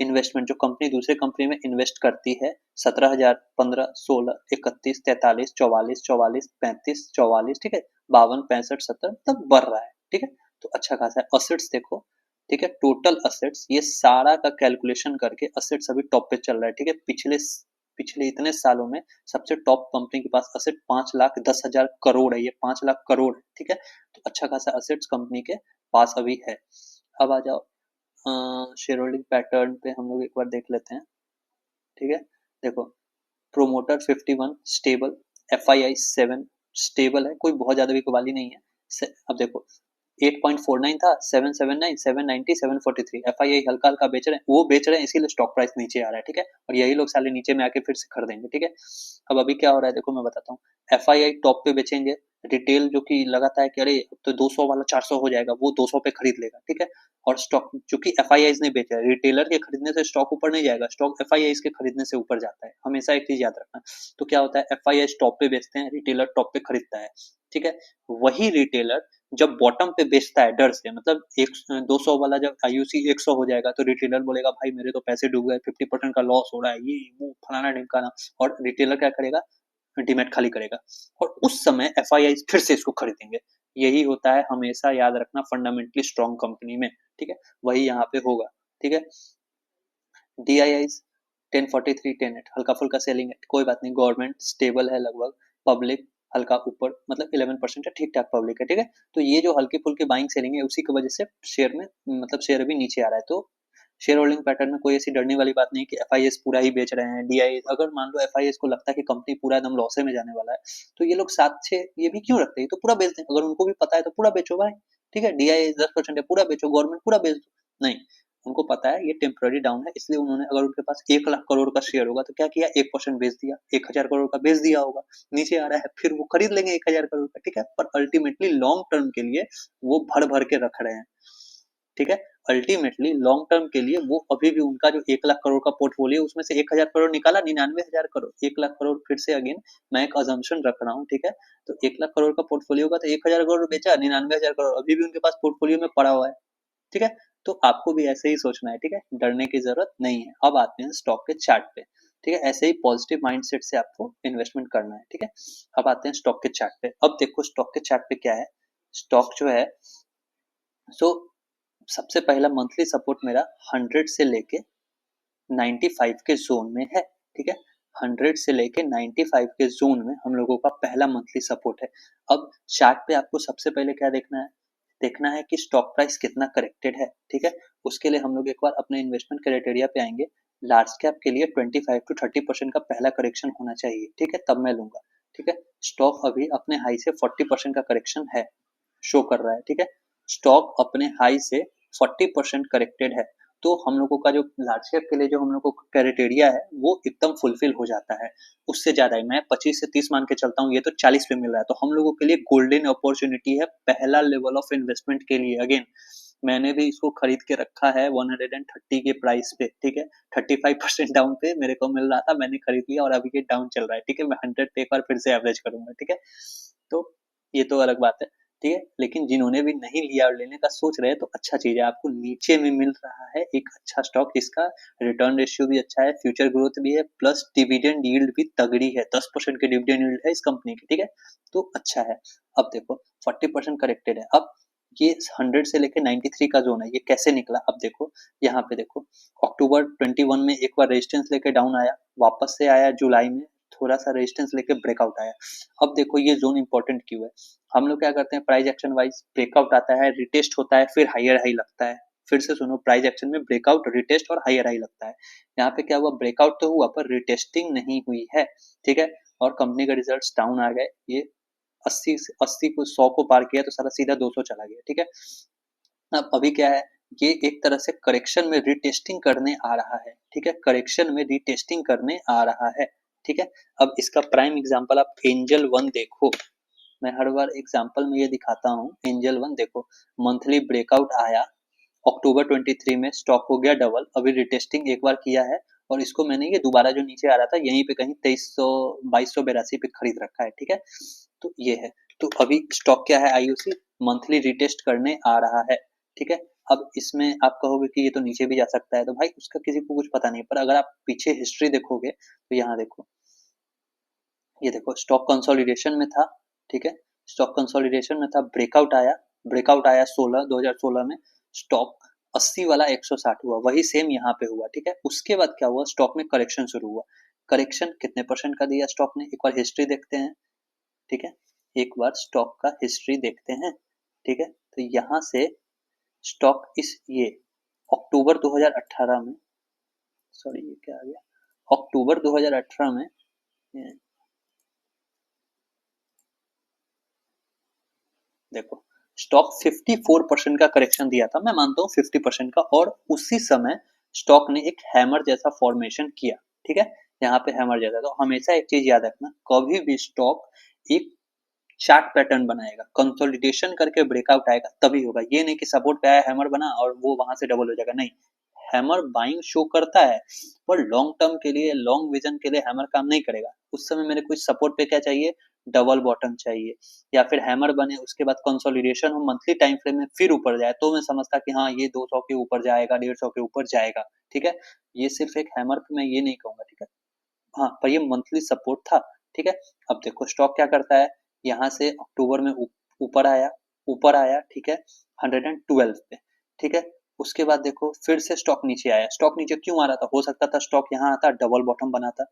इन्वेस्टमेंट जो कंपनी दूसरे कंपनी में इन्वेस्ट करती है, 17,000, 15, 16, 31, 43, 44, 44, 35, 44, ठीक है, 52, 65, 70, मतलब बढ़ रहा है, ठीक है। तो अच्छा खासा है। असेट्स देखो, ठीक है, टोटल असेट्स ये सारा का कैलकुलेशन करके असेट्स अभी टॉप पे चल रहा है, ठीक है। पिछले पिछले इतने सालों में सबसे टॉप कंपनी के पास असेट 5,10,000 करोड़ है, ये 5 लाख करोड़ है, ठीक है। तो अच्छा खासा असेट्स कंपनी के पास अभी है। अब आ जाओ शेयर होल्डिंग पैटर्न पे, हम लोग एक बार देख लेते हैं, ठीक है। देखो प्रोमोटर 51 स्टेबल, FII 7 स्टेबल है, कोई बहुत ज्यादा बिकवाली नहीं है। अब देखो 8.49 था, 779, 790, 743, FII हल्का हल्का बेच रहे हैं, वो बेच रहे हैं इसीलिए स्टॉक प्राइस नीचे आ रहा है, ठीक है। और यही लोग साले नीचे में आके फिर से खरीदेंगे, ठीक है। अब अभी क्या हो रहा है देखो मैं बताता हूँ, FII टॉप पे बेचेंगे, रिटेल जो कि लगाता है कि अरे अब तो 200 वाला 400 हो जाएगा, वो 200 पे खरीद लेगा, ठीक है। और स्टॉक चूंकि FIIs ने बेचा है, रिटेलर के खरीदने से स्टॉक ऊपर नहीं जाएगा, स्टॉक FIIs के खरीदने से ऊपर जाता है, हमेशा एक चीज याद रखना। तो क्या होता है, FII टॉप पे बेचते हैं, रिटेलर टॉप पे खरीदता है, ठीक है। वही रिटेलर जब बॉटम पे बेचता है डर से, मतलब एक 200 वाला जब IUC 100 हो जाएगा तो रिटेलर बोलेगा भाई मेरे तो पैसे डूब गए, 50% का लॉस हो रहा है, ये वो फलाना ढिमकाना, और रिटेलर क्या करेगा, डीमैट खाली करेगा, और उस समय FII फिर से इसको खरीदेंगे। यही होता है, हमेशा याद रखना, फंडामेंटली स्ट्रॉन्ग कंपनी में, ठीक है। वही यहाँ पे होगा, ठीक है। DIIs 1043 10 हल्का फुल्का सेलिंग है, कोई बात नहीं, गवर्नमेंट स्टेबल है लगभग, पब्लिक हल्का ऊपर, मतलब 11% है, ठीक ठाक पब्लिक है, ठीक है। तो ये जो हल्की फुल्की बाइंग सेलिंग है उसी की वजह से शेयर में मतलब शेयर अभी नीचे आ रहा है। तो शेयर होल्डिंग पैटर्न में कोई ऐसी डरने वाली बात नहीं कि एफआईएस पूरा ही बेच रहे हैं, डीआई अगर मान लो एफआईएस को लगता है कि कंपनी पूरा एकदम लॉसे में जाने वाला है, तो ये लोग 7-6 ये भी क्यों रखते हैं, तो पूरा बेच दें, अगर उनको भी पता है तो पूरा बेचो भाई, ठीक है, डीआई 10% है पूरा बेचो, गवर्नमेंट पूरा बेच दो, नहीं, उनको पता है ये टेम्पररी डाउन है, इसलिए उन्होंने, अगर उनके पास 1 लाख करोड़ का शेयर होगा तो क्या किया, 1% बेच दिया, 1000 करोड़ का बेच दिया होगा, नीचे आ रहा है फिर वो खरीद लेंगे 1000 करोड़ का, ठीक है, पर अल्टीमेटली लॉन्ग टर्म के लिए वो भर भर के रख रहे हैं, ठीक है, अल्टीमेटली लॉन्ग टर्म के लिए वो अभी भी उनका जो 1 लाख करोड़ का पोर्टफोलियो उसमें से 1000 करोड़ निकाला, 99 हजार करोड़, 1 लाख करोड़ फिर से अगेन मैं एक अजम्पशन रख रहा हूँ, ठीक है, तो 1 लाख करोड़ का पोर्टफोलियो का तो 1000 करोड़ बेचा, 99 हजार करोड़ अभी भी उनके पास पोर्टफोलियो में पड़ा हुआ है, ठीक है, तो आपको भी ऐसे ही सोचना है, ठीक है, डरने की जरूरत नहीं है। अब आते हैं स्टॉक के चार्ट पे, ठीक है, ऐसे ही पॉजिटिव माइंडसेट से आपको इन्वेस्टमेंट करना है, ठीक है, अब आते हैं स्टॉक के चार्ट पे, अब देखो स्टॉक के चार्ट पे क्या है, स्टॉक जो है, सो सबसे पहला मंथली सपोर्ट मेरा 100 से लेके 95 के जोन में है, ठीक है, 100 से लेके 95 के जोन में हम लोगों का पहला मंथली सपोर्ट है। अब चार्ट पे आपको सबसे पहले क्या देखना है, देखना है कि स्टॉक प्राइस कितना करेक्टेड है, ठीक है, उसके लिए हम लोग एक बार अपने इन्वेस्टमेंट क्राइटेरिया पे आएंगे, लार्ज कैप के लिए 25 to 30% का पहला करेक्शन होना चाहिए, ठीक है, तब मैं लूंगा, ठीक है, स्टॉक अभी अपने हाई से 40% का करेक्शन है, शो कर रहा है, ठीक है, स्टॉक अपने हाई से 40% करेक्टेड है, तो हम लोगों का जो लार्ज कैप के लिए जो हम लोगों का क्राइटेरिया है वो एकदम फुलफिल हो जाता है, उससे ज्यादा ही मैं 25 से 30 मान के चलता हूँ, ये तो 40 पे मिल रहा है, तो हम लोगों के लिए गोल्डन अपॉर्चुनिटी है पहला लेवल ऑफ इन्वेस्टमेंट के लिए, अगेन मैंने भी इसको खरीद के रखा है 130 के प्राइस पे, ठीक है, 35% डाउन पे मेरे को मिल रहा था, मैंने खरीद लिया और अभी ये डाउन चल रहा है, ठीक है, मैं 100 पे एक बार फिर से एवरेज करूंगा, ठीक है, तो ये तो अलग बात है, ठीक है, लेकिन जिन्होंने भी नहीं लिया और लेने का सोच रहे हैं तो अच्छा चीज है, आपको नीचे में मिल रहा है एक अच्छा स्टॉक, इसका रिटर्न रेशियो भी अच्छा है, फ्यूचर ग्रोथ भी है, प्लस डिविडेंड यील्ड भी तगड़ी है, 10% की डिविडेंड यील्ड है इस कंपनी की, ठीक है, तो अच्छा है। अब देखो 40% करेक्टेड है, अब ये 100 से लेके 93 का जोन है, ये कैसे निकला, अब देखो यहाँ पे देखो, अक्टूबर 21 में एक बार रेजिस्टेंस लेके डाउन आया, वापस से आया जुलाई में, थोड़ा सा रेजिस्टेंस लेके ब्रेकआउट आया, अब देखो ये जोन इंपॉर्टेंट क्यों है, हम लोग क्या करते हैं प्राइस एक्शन वाइज, ब्रेकआउट आता है, रिटेस्ट होता है, फिर हायर हाई लगता है, फिर से सुनो, प्राइस एक्शन में ब्रेकआउट, रिटेस्ट और हायर हाई लगता है, यहाँ पे क्या हुआ, ब्रेकआउट तो हुआ पर रिटेस्टिंग नहीं हुई है, ठीक है, और कंपनी का रिजल्ट डाउन आ गए, ये 80 को 100 को पार किया तो सारा सीधा 200 चला गया, ठीक है, अब अभी क्या है, ये एक तरह से करेक्शन में रिटेस्टिंग करने आ रहा है, ठीक है, करेक्शन में रिटेस्टिंग करने आ रहा है, ठीक है, अब इसका प्राइम एग्जांपल आप एंजल वन देखो, मैं हर बार एग्जांपल में ये दिखाता हूँ, एंजल वन देखो, मंथली ब्रेकआउट आया, अक्टूबर 23 में स्टॉक हो गया डबल, अभी रिटेस्टिंग एक बार किया है, और इसको मैंने ये दोबारा जो नीचे आ रहा था यहीं पे कहीं 2300 2282 पे खरीद रखा है, ठीक है, तो ये है, तो अभी स्टॉक क्या है, आईयूसी मंथली रिटेस्ट करने आ रहा है, ठीक है, अब इसमें आप कहोगे कि ये तो नीचे भी जा सकता है, तो भाई उसका किसी को कुछ पता नहीं, पर अगर आप पीछे हिस्ट्री देखोगे तो यहाँ देखो, ये देखो स्टॉक कंसोलिडेशन में था, ठीक है, स्टॉक कंसोलिडेशन में था, ब्रेकआउट आया 2016 में, स्टॉक 80 वाला 160 हुआ, वही सेम यहाँ पे हुआ, ठीक है, उसके बाद क्या हुआ, स्टॉक में करेक्शन शुरू हुआ, करेक्शन कितने परसेंट का दिया स्टॉक ने, एक बार हिस्ट्री देखते हैं, ठीक है, एक बार स्टॉक का हिस्ट्री देखते हैं, ठीक है, तो यहाँ से स्टॉक इस ये अक्टूबर 2018 में, सॉरी ये क्या आ गया, अक्टूबर 2018 में, देखो स्टॉक 54% का करेक्शन दिया था, मैं मानता हूँ 50% का, और उसी समय स्टॉक ने एक हैमर जैसा फॉर्मेशन किया, ठीक है, यहाँ पे हैमर जैसा, तो हमेशा एक चीज याद रखना, कभी भी स्टॉक एक चार्ट पैटर्न बनाएगा, कंसोलिडेशन करके ब्रेकआउट आएगा तभी होगा, ये नहीं कि सपोर्ट पे आया हैमर बना और वो वहां से डबल हो जाएगा, नहीं, हैमर बाइंग शो करता है, पर लॉन्ग टर्म के लिए, लॉन्ग विजन के लिए हैमर काम नहीं करेगा, उस समय मेरे को सपोर्ट पे क्या चाहिए, डबल बॉटम चाहिए, या फिर हैमर बने उसके बाद कंसोलिडेशन हो मंथली टाइम फ्रेम में फिर ऊपर जाए, तो मैं समझता कि हाँ ये 200 के ऊपर जाएगा, 150 के ऊपर जाएगा, ठीक है, ये सिर्फ एक हैमर पे मैं ये नहीं कहूंगा, ठीक है, हाँ पर ये मंथली सपोर्ट था, ठीक है, अब देखो स्टॉक क्या करता है, यहाँ से अक्टूबर में ऊपर आया, ठीक है, 112 पे, ठीक है, उसके बाद देखो फिर से स्टॉक नीचे आया, स्टॉक नीचे क्यों आ रहा था, हो सकता था स्टॉक यहाँ आता डबल बॉटम बनाता,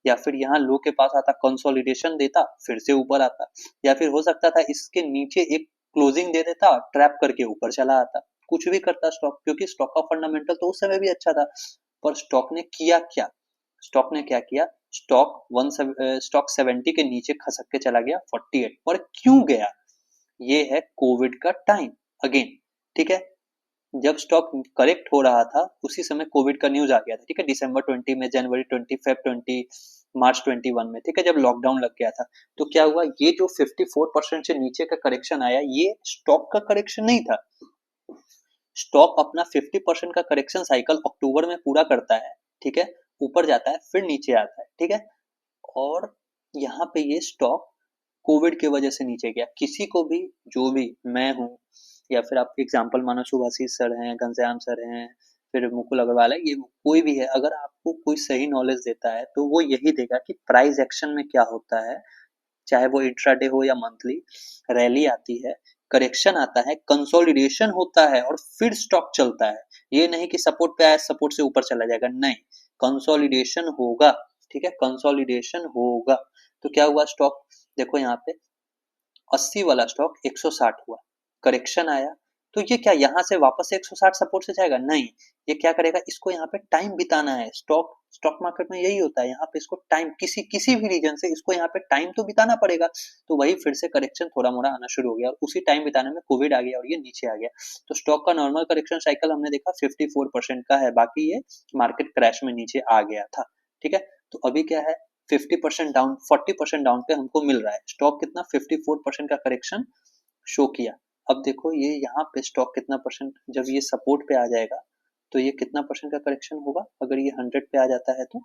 या फिर यहाँ लो के पास आता कंसोलिडेशन देता फिर से ऊपर आता, या फिर हो सकता था इसके नीचे एक क्लोजिंग दे देता ट्रैप करके ऊपर चला आता, कुछ भी करता स्टॉक, क्योंकि स्टॉक का फंडामेंटल तो उस समय भी अच्छा था। पर स्टॉक ने किया क्या? स्टॉक ने क्या किया? स्टॉक 70 के नीचे खसक के चला गया 48 पर। क्यों गया? ये है कोविड का टाइम अगेन, ठीक है। जब स्टॉक करेक्ट हो रहा था उसी समय कोविड का न्यूज आ गया था, ठीक है। दिसंबर 20 में, जनवरी 20, फेब 20, मार्च 21 में, ठीक है, जब लॉकडाउन लग गया था। तो क्या हुआ, ये जो 54% से नीचे का करेक्शन आया, ये स्टॉक का करेक्शन नहीं था। स्टॉक अपना 50% का करेक्शन साइकिल अक्टूबर में पूरा करता है, ठीक है, ऊपर जाता है फिर नीचे आता है, ठीक है। और यहाँ पे ये स्टॉक कोविड की वजह से नीचे गया। किसी को भी, जो भी, मैं हूँ या फिर आप एग्जाम्पल मानो सुभाषीष सर हैं, घनश्याम सर हैं, फिर मुकुल अग्रवाल है, ये कोई भी है, अगर आपको कोई सही नॉलेज देता है तो वो यही देगा कि प्राइस एक्शन में क्या होता है, चाहे वो इंट्राडे हो या मंथली। रैली आती है, करेक्शन आता है, कंसोलिडेशन होता है और फिर स्टॉक चलता है। ये नहीं कि सपोर्ट पे आया, सपोर्ट से ऊपर चला जाएगा, नहीं, कंसोलिडेशन होगा, ठीक है, कंसोलिडेशन होगा। तो क्या हुआ, स्टॉक देखो यहाँ पे 80 वाला स्टॉक 160 हुआ, करेक्शन आया, तो ये क्या यहाँ से वापस से 160 सपोर्ट से जाएगा? नहीं, ये क्या करेगा, इसको यहाँ पे टाइम बिताना है। स्टॉक स्टॉक मार्केट में यही होता है, यहाँ पे इसको टाइम, किसी किसी भी रीजन से इसको यहाँ पे टाइम तो बिताना पड़ेगा। तो वही फिर से करेक्शन थोड़ा मोड़ा आना शुरू हो गया और उसी टाइम बिताने में कोविड आ गया और ये नीचे आ गया। तो स्टॉक का नॉर्मल करेक्शन साइकिल हमने देखा 54% का है, बाकी ये मार्केट क्रैश में नीचे आ गया था, ठीक है। तो अभी क्या है, 50% डाउन, 40% डाउन पे हमको मिल रहा है। स्टॉक कितना 54% का करेक्शन शो किया। अब देखो ये यहाँ पे स्टॉक कितना परसेंट, जब ये सपोर्ट पे आ जाएगा तो ये कितना परसेंट का करेक्शन होगा? अगर ये 100 पे आ जाता है तो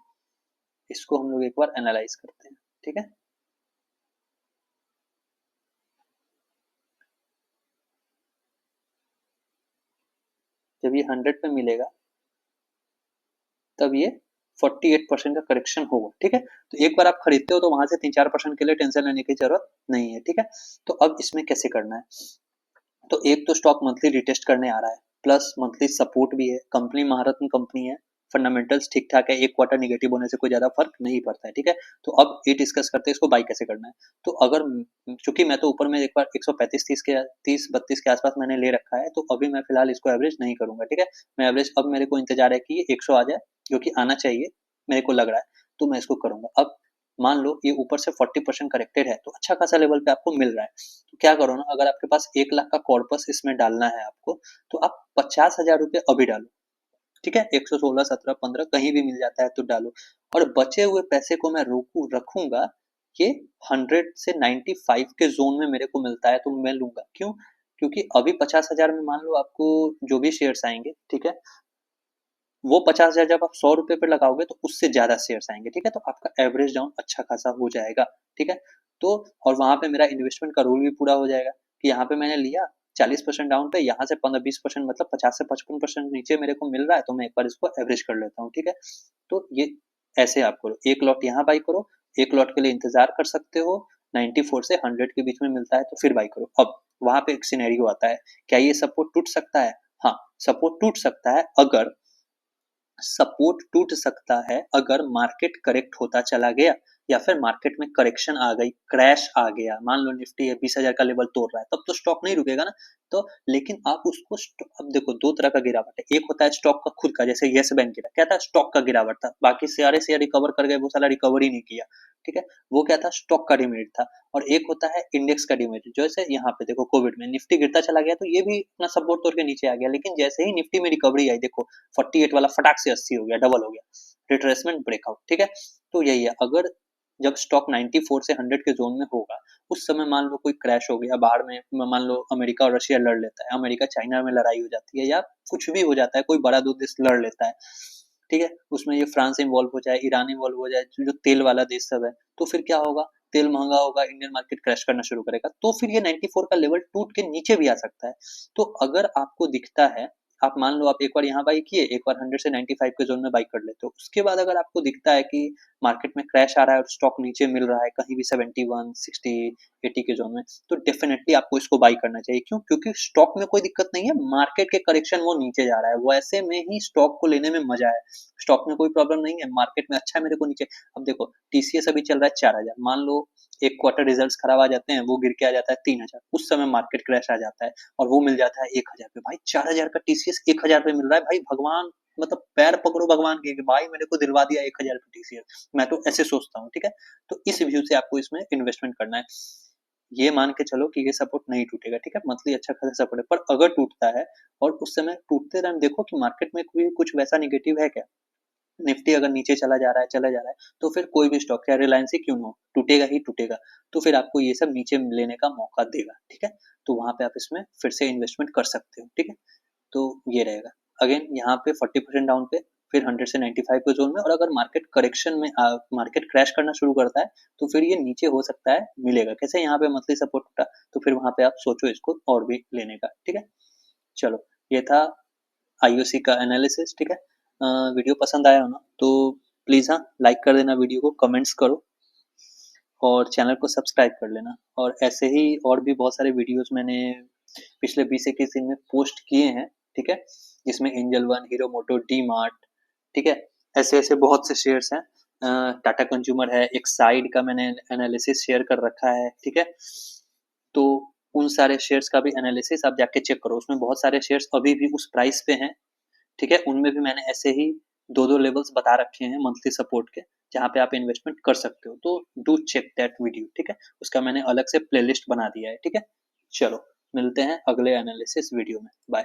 इसको हम लोग एक बार एनालाइज करते हैं, ठीक है। जब ये 100 पे मिलेगा तब ये 48% का करेक्शन होगा, ठीक है। तो एक बार आप खरीदते हो तो वहां से 3-4% के लिए टेंशन लेने की जरूरत नहीं है, ठीक है। तो अब इसमें कैसे करना है, तो एक तो स्टॉक मंथली रिटेस्ट करने आ रहा है, प्लस मंथली सपोर्ट भी है, कंपनी महारत्न कंपनी है, फंडामेंटल्स ठीक ठाक है, एक क्वार्टर निगेटिव होने से कोई ज्यादा फर्क नहीं पड़ता है, ठीक है। तो अब ये डिस्कस करते हैं इसको बाई कैसे करना है। तो अगर, चूंकि मैं तो ऊपर में एक बार 135 30 के 30-32 के आसपास मैंने ले रखा है, तो अभी मैं फिलहाल इसको एवरेज नहीं करूंगा, ठीक है। मैं एवरेज, अब मेरे को इंतजार है कि ये 100 आ जाए, जो कि आना चाहिए, मेरे को लग रहा है, तो मैं इसको करूंगा। अब मान लो ये ऊपर से 40% करेक्टेड है, तो अच्छा खासा लेवल पे आपको मिल रहा है। तो क्या करो ना, अगर आपके पास 1 लाख का कॉर्पस इसमें डालना है आपको, तो आप 50,000 रुपये अभी डालो, ठीक है। 116, 17, 15 कहीं भी मिल जाता है तो डालो। और बचे हुए पैसे को मैं रोकू रखूंगा, ये 100 से 95 के जोन में मेरे को मिलता है तो मैं लूंगा। क्यों? क्योंकि अभी 50,000 में मान लो आपको जो भी शेयर्स आएंगे, ठीक है, वो 50,000 जब आप 100 रुपए पे लगाओगे तो उससे ज्यादा शेयर्स आएंगे, ठीक है। तो आपका एवरेज डाउन अच्छा खासा हो जाएगा, ठीक है। तो और वहां पे मेरा इन्वेस्टमेंट का रूल भी पूरा हो जाएगा कि यहाँ पे मैंने लिया 40% डाउन पे, यहाँ से 15-20% मतलब 50 से 55% नीचे मेरे को मिल रहा है, तो मैं एक बार इसको एवरेज कर लेता हूँ, ठीक है। तो ये ऐसे आप करो, एक लॉट यहाँ बाई करो, एक लॉट के लिए इंतजार कर सकते हो, 94 से 100 के बीच में मिलता है तो फिर बाई करो। अब वहां पे एक सिनेरियो आता है, क्या ये सपोर्ट टूट सकता है? हाँ, सपोर्ट टूट सकता है, अगर सपोर्ट टूट सकता है अगर मार्केट करेक्ट होता चला गया, या फिर मार्केट में करेक्शन आ गई, क्रैश आ गया, मान लो निफ्टी है 20,000 का लेवल तोड़ रहा है, तब तो स्टॉक नहीं रुकेगा ना। तो लेकिन आप उसको अब देखो दो तरह का गिरावट है, एक होता है स्टॉक का खुद का, जैसे येस बैंक गिरा, क्या था, स्टॉक का गिरावट था, बाकी सारे शेयर रिकवर कर गए, वो साला रिकवर ही नहीं किया, ठीक है, वो क्या था, स्टॉक का डिमेरिट था। और एक होता है इंडेक्स का डिमेरिट, जैसे यहाँ पे देखो कोविड में निफ्टी गिरता चला गया तो ये भी अपना सपोर्ट तोड़ के नीचे आ गया, लेकिन जैसे ही निफ्टी में रिकवरी आई, देखो 48 वाला फटाक से 80 हो गया, डबल हो गया, रिट्रेसमेंट ब्रेकआउट, ठीक है। तो यही है, अगर जब स्टॉक 94 से 100 के जोन में होगा, उस समय मान लो कोई क्रैश हो गया बाहर में, मान लो अमेरिका और रशिया लड़ लेता है, अमेरिका चाइना में लड़ाई हो जाती है, या कुछ भी हो जाता है, कोई बड़ा दो देश लड़ लेता है, ठीक है, उसमें ये फ्रांस इन्वॉल्व हो जाए, ईरान इन्वॉल्व हो जाए, जो तेल वाला देश सब है, तो फिर क्या होगा, तेल महंगा होगा, इंडियन मार्केट क्रैश करना शुरू करेगा, तो फिर ये 94 का लेवल टूट के नीचे भी आ सकता है। तो अगर आपको दिखता है, आप मान लो आप एक बार यहाँ बाई किए, एक बार 100 से 95 के जोन में बाई कर लेते हो, उसके बाद अगर आपको दिखता है कि मार्केट में क्रैश आ रहा है और स्टॉक नीचे मिल रहा है कहीं भी 71, 60, 80 के जोन में, तो डेफिनेटली आपको इसको बाई करना चाहिए। क्यों? क्योंकि स्टॉक में कोई दिक्कत नहीं है, मार्केट के करेक्शन वो नीचे जा रहा है, वैसे में ही स्टॉक को लेने में मजा है। स्टॉक में कोई प्रॉब्लम नहीं है, मार्केट में अच्छा है, मेरे को नीचे, अब देखो टीसीएस अभी चल रहा है 4,000, मान लो एक क्वार्टर रिजल्ट्स खराब आ जाते हैं, वो गिर के आ जाता है 3,000, उस समय मार्केट क्रैश आ जाता है और वो मिल जाता है 1,000 पे। भाई 4,000 का टीसीएस 1,000 पे मिल रहा है, भाई भगवान, मतलब पैर पकड़ो भगवान के कि भाई मेरे को दिलवा दिया 1,000 पे टीसीएस। मैं तो ऐसे सोचता हूँ, ठीक है। तो इस व्यू से आपको इसमें इन्वेस्टमेंट करना है। ये मान के चलो कि ये सपोर्ट नहीं टूटेगा, ठीक है, मंथली अच्छा खासा सपोर्ट है, पर अगर टूटता है और उस समय टूटते टाइम देखो कि मार्केट में कोई कुछ वैसा निगेटिव है क्या, निफ्टी अगर नीचे चला जा रहा है, चला जा रहा है, तो फिर कोई भी स्टॉक, या रिलायंस ही क्यों ना हो, टूटेगा ही टूटेगा। तो फिर आपको ये सब नीचे लेने का मौका देगा, ठीक है। तो वहां पे आप इसमें फिर से इन्वेस्टमेंट कर सकते हो, ठीक है। तो ये रहेगा। अगेन यहाँ पे 40% डाउन पे, फिर 100 से 95 के जोन में, और अगर मार्केट करेक्शन में मार्केट क्रैश करना शुरू करता है तो फिर ये नीचे हो सकता है मिलेगा। कैसे यहाँ पे मंथली सपोर्ट टूटा, तो फिर वहां पे आप सोचो इसको और भी लेने का, ठीक है। चलो, ये था आईओसी का एनालिसिस, ठीक है। वीडियो पसंद आया हो ना तो प्लीज़ हाँ लाइक कर देना, वीडियो को कमेंट्स करो और चैनल को सब्सक्राइब कर लेना। और ऐसे ही और भी बहुत सारे वीडियोस मैंने पिछले 20-21 दिन में पोस्ट किए हैं, ठीक है, जिसमें एंजल वन, हीरो मोटो, डी मार्ट, ठीक है, ऐसे ऐसे बहुत से शेयर्स हैं। टाटा कंज्यूमर है, एक साइड का मैंने एनालिसिस शेयर कर रखा है, ठीक है। तो उन सारे शेयर्स का भी एनालिसिस आप जाके चेक करो, उसमें बहुत सारे शेयर्स अभी भी उस प्राइस पे हैं, ठीक है। उनमें भी मैंने ऐसे ही दो दो लेवल्स बता रखे हैं मंथली सपोर्ट के, जहाँ पे आप इन्वेस्टमेंट कर सकते हो। तो डू चेक दैट वीडियो, ठीक है, उसका मैंने अलग से प्लेलिस्ट बना दिया है, ठीक है। चलो, मिलते हैं अगले एनालिसिस वीडियो में, बाय।